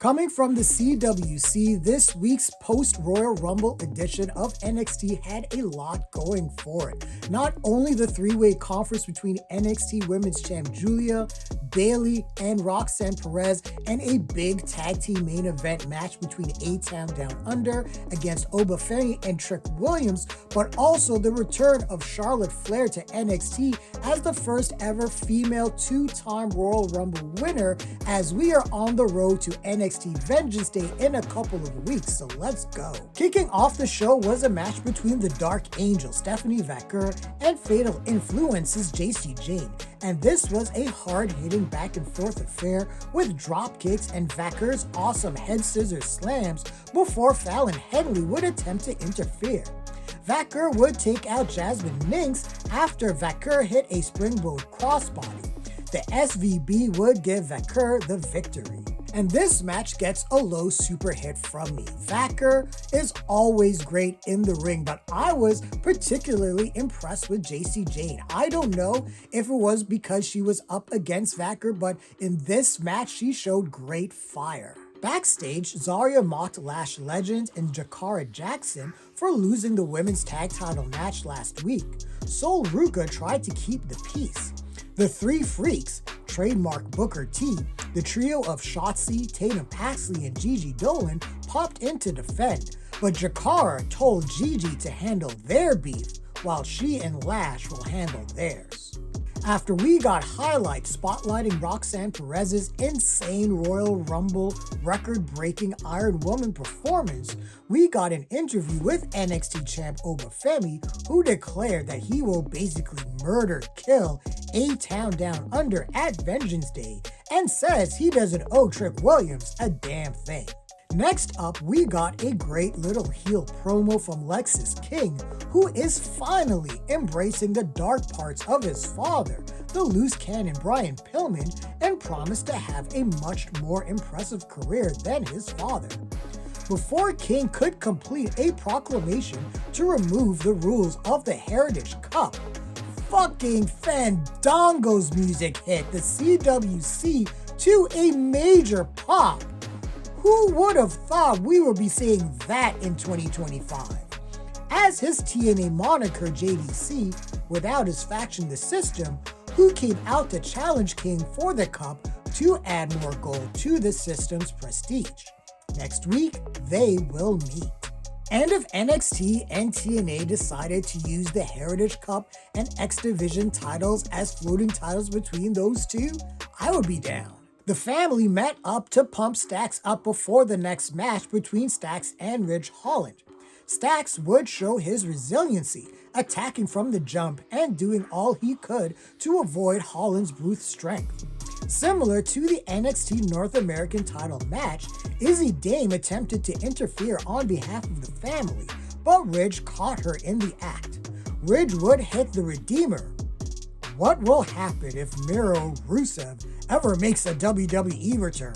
Coming from the CWC, this week's post-Royal Rumble edition of NXT had a lot going for it. Not only the three-way conference between NXT Women's Champ Giulia, Bayley, and Roxanne Perez, and a big tag team main event match between A-Town Down Under against Oba Femi and Trick Williams, but also the return of Charlotte Flair to NXT as the first ever female two-time Royal Rumble winner, as we are on the road to NXT Vengeance Day in a couple of weeks, so let's go. Kicking off the show was a match between the Dark Angel, Stephanie Vaquer, and Fatal Influence's JC Jane, and this was a hard-hitting back-and-forth affair with drop kicks and Vaquer's awesome head scissors slams before Fallon Henley would attempt to interfere. Vaquer would take out Jasmine Minx after Vaquer hit a springboard crossbody. The SVB would give Vaquer the victory. And this match gets a low super hit from me. Vaquer is always great in the ring, but I was particularly impressed with JC Jane. I don't know if it was because she was up against Vaquer, but in this match, she showed great fire. Backstage, Zarya mocked Lash Legend and Jakara Jackson for losing the women's tag title match last week. Sol Ruka tried to keep the peace. The Three Freaks, trademark Booker T, the trio of Shotzi, Tatum Paxley, and Gigi Dolan popped in to defend, but Jakara told Gigi to handle their beef, while she and Lash will handle theirs. After we got highlights spotlighting Roxanne Perez's insane Royal Rumble record-breaking Iron Woman performance, we got an interview with NXT champ Oba Femi, who declared that he will basically kill A-Town Down Under at Vengeance Day, and says he doesn't owe Trick Williams a damn thing. Next up, we got a great little heel promo from Lexis King, who is finally embracing the dark parts of his father, the loose cannon Brian Pillman, and promised to have a much more impressive career than his father. Before King could complete a proclamation to remove the rules of the Heritage Cup, fucking Fandango's music hit the CWC to a major pop. Who would have thought we would be seeing that in 2025? As his TNA moniker JDC, without his faction The System, who came out to challenge King for the cup to add more gold to the System's prestige. Next week, they will meet. And if NXT and TNA decided to use the Heritage Cup and X Division titles as floating titles between those two, I would be down. The family met up to pump Stacks up before the next match between Stacks and Ridge Holland. Stacks would show his resiliency, attacking from the jump and doing all he could to avoid Holland's brute strength. Similar to the NXT North American title match, Izzy Dame attempted to interfere on behalf of the family, but Ridge caught her in the act. Ridge would hit the Redeemer. What will happen if Miro Rusev ever makes a WWE return?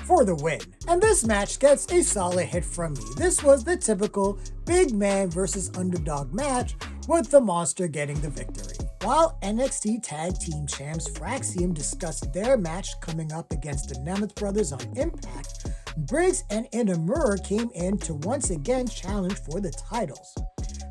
For the win. And this match gets a solid hit from me. This was the typical big man versus underdog match, with the monster getting the victory. While NXT Tag Team Champs Fraxium discussed their match coming up against the Nemeth Brothers on Impact, Briggs and Inamura came in to once again challenge for the titles.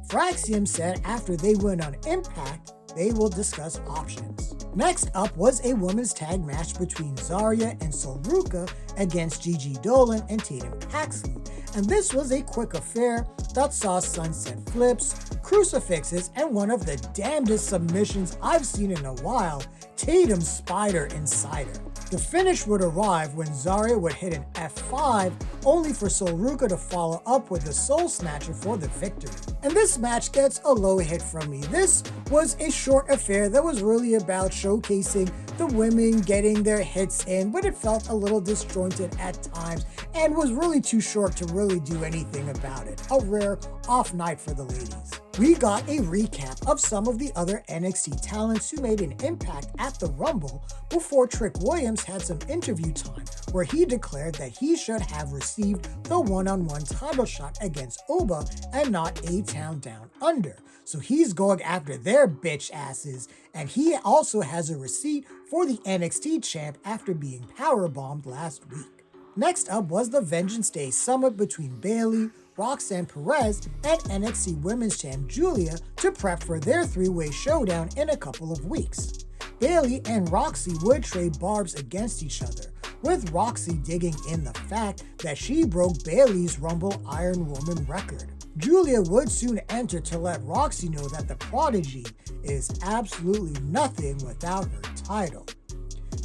Fraxium said after they win on Impact, they will discuss options. Next up was a women's tag match between Zarya and Sol Ruka against Gigi Dolan and Tatum Paxley, and this was a quick affair that saw sunset flips, crucifixes, and one of the damnedest submissions I've seen in a while, Tatum's Spider Insider. The finish would arrive when Zarya would hit an F5, only for Sol Ruka to follow up with the Soul Snatcher for the victory. And this match gets a low hit from me. This was a short affair that was really about showcasing the women getting their hits in, but it felt a little disjointed at times and was really too short to really do anything about it. A rare off night for the ladies. We got a recap of some of the other NXT talents who made an impact at the Rumble before Trick Williams had some interview time where he declared that he should have received the one-on-one title shot against Oba and not A-Town Down Under. So he's going after their bitch asses, and he also has a receipt for the NXT champ after being powerbombed last week. Next up was the Vengeance Day Summit between Bayley, Roxanne Perez, and NXT Women's Champ Giulia to prep for their three-way showdown in a couple of weeks. Bayley and Roxy would trade barbs against each other, with Roxy digging in the fact that she broke Bayley's Rumble Iron Woman record. Giulia would soon enter to let Roxy know that the Prodigy is absolutely nothing without her title.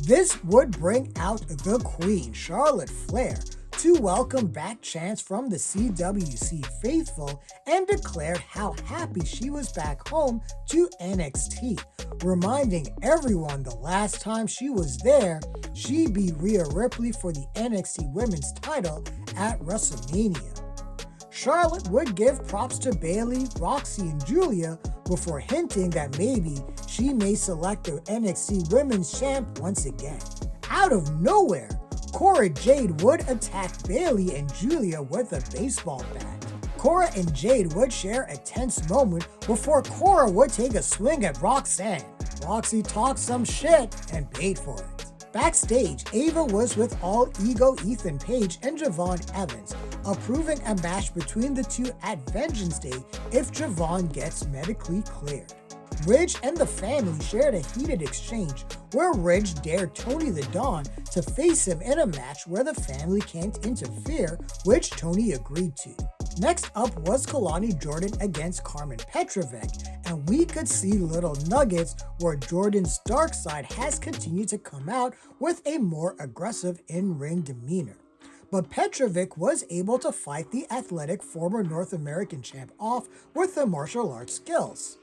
This would bring out the Queen, Charlotte Flair, to welcome back chants from the CWC faithful and declared how happy she was back home to NXT, reminding everyone the last time she was there, she beat Rhea Ripley for the NXT Women's title at WrestleMania. Charlotte would give props to Bayley, Roxy, and Giulia before hinting that maybe she may select the NXT Women's Champ once again. Out of nowhere, Cora Jade would attack Bayley and Giulia with a baseball bat. Cora and Jade would share a tense moment before Cora would take a swing at Roxanne. Roxy talked some shit and paid for it. Backstage, Ava was with All Ego Ethan Page and Javon Evans, approving a match between the two at Vengeance Day if Javon gets medically cleared. Ridge and the family shared a heated exchange where Ridge dared Tony the Don to face him in a match where the family can't interfere, which Tony agreed to. Next up was Kalani Jordan against Carmen Petrovic, and we could see little nuggets where Jordan's dark side has continued to come out with a more aggressive in-ring demeanor. But Petrovic was able to fight the athletic former North American champ off with the martial arts skills.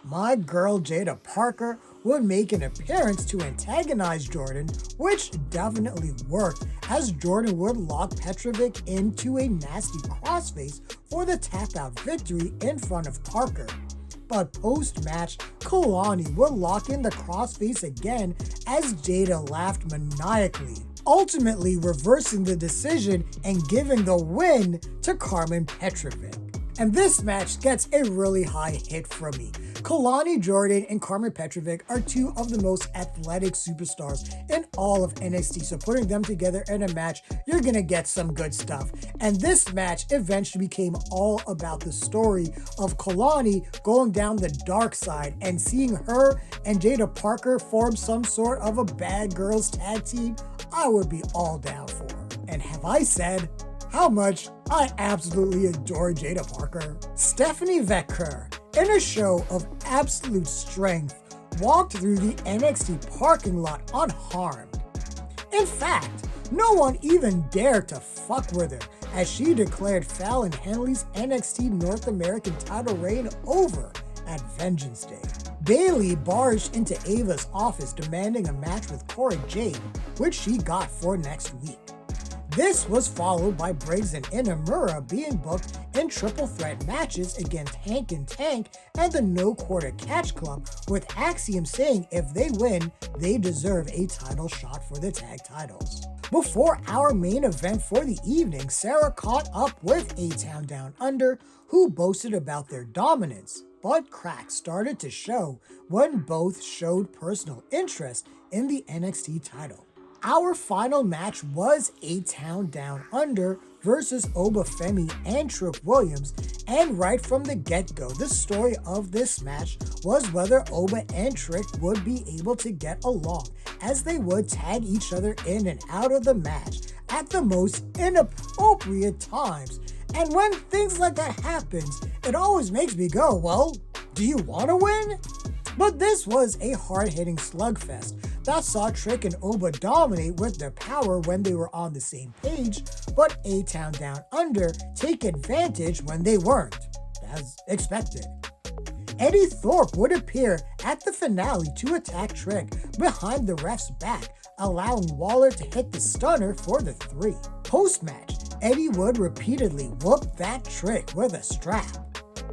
My girl Jada Parker would make an appearance to antagonize Jordan, which definitely worked as Jordan would lock Petrovic into a nasty crossface for the tap-out victory in front of Parker. But post-match, Kalani would lock in the crossface again as Jada laughed maniacally, ultimately reversing the decision and giving the win to Carmen Petrovic. And this match gets a really high hit from me. Kalani Jordan and Carmen Petrovic are two of the most athletic superstars in all of NXT, so putting them together in a match, you're gonna get some good stuff. And this match eventually became all about the story of Kalani going down the dark side and seeing her and Jada Parker form some sort of a bad girls tag team. I would be all down for. And have I said how much I absolutely adore Jada Parker? Stephanie Vaquer, in a show of absolute strength, walked through the NXT parking lot unharmed. In fact, no one even dared to fuck with her as she declared Fallon Henley's NXT North American title reign over at Vengeance Day. Bayley barged into Ava's office demanding a match with Cora Jade, which she got for next week. This was followed by Briggs and Inamura being booked in triple threat matches against Hank and Tank and the No Quarter Catch Club, with Axiom saying if they win, they deserve a title shot for the tag titles. Before our main event for the evening, Sarah caught up with A-Town Down Under, who boasted about their dominance, but cracks started to show when both showed personal interest in the NXT title. Our final match was A-Town Down Under versus Oba Femi and Trick Williams, and right from the get-go, the story of this match was whether Oba and Trick would be able to get along, as they would tag each other in and out of the match at the most inappropriate times. And when things like that happens, it always makes me go, well, do you want to win? But this was a hard-hitting slugfest that saw Trick and Oba dominate with their power when they were on the same page, but A-Town Down Under take advantage when they weren't, as expected. Eddie Thorpe would appear at the finale to attack Trick behind the ref's back, allowing Waller to hit the stunner for the 3. Post-match, Eddie would repeatedly whoop that Trick with a strap,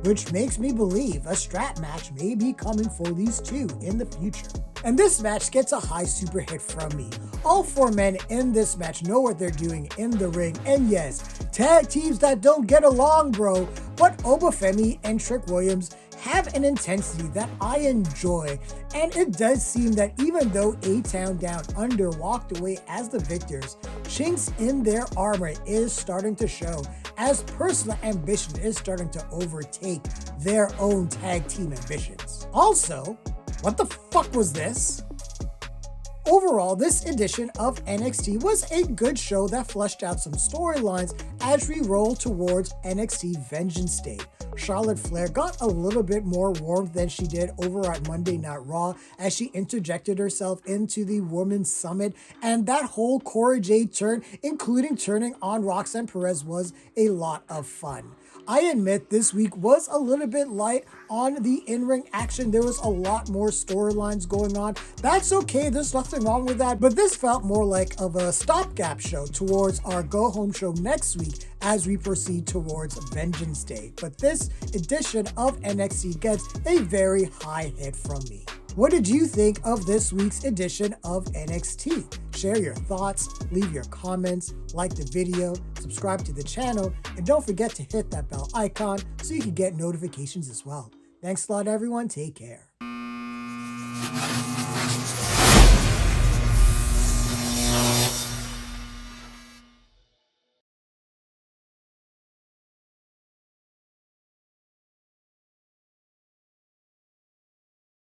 which makes me believe a strap match may be coming for these two in the future. And this match gets a high super hit from me. All 4 men in this match know what they're doing in the ring, and yes, tag teams that don't get along, bro, but Oba Femi and Trick Williams have an intensity that I enjoy, and it does seem that even though A-Town Down Under walked away as the victors, chinks in their armor is starting to show as personal ambition is starting to overtake their own tag team ambitions. Also, what the fuck was this? Overall, this edition of NXT was a good show that fleshed out some storylines as we roll towards NXT Vengeance Day. Charlotte Flair got a little bit more warmth than she did over at Monday Night Raw as she interjected herself into the Women's Summit, and that whole Cora Jade turn, including turning on Roxanne Perez, was a lot of fun. I admit this week was a little bit light on the in-ring action. There was a lot more storylines going on. That's okay, there's nothing wrong with that, but this felt more like of a stopgap show towards our go-home show next week as we proceed towards Vengeance Day. But this edition of NXT gets a very high hit from me. What did you think of this week's edition of NXT? Share your thoughts, leave your comments, like the video, subscribe to the channel, and don't forget to hit that bell icon so you can get notifications as well. Thanks a lot, everyone. Take care.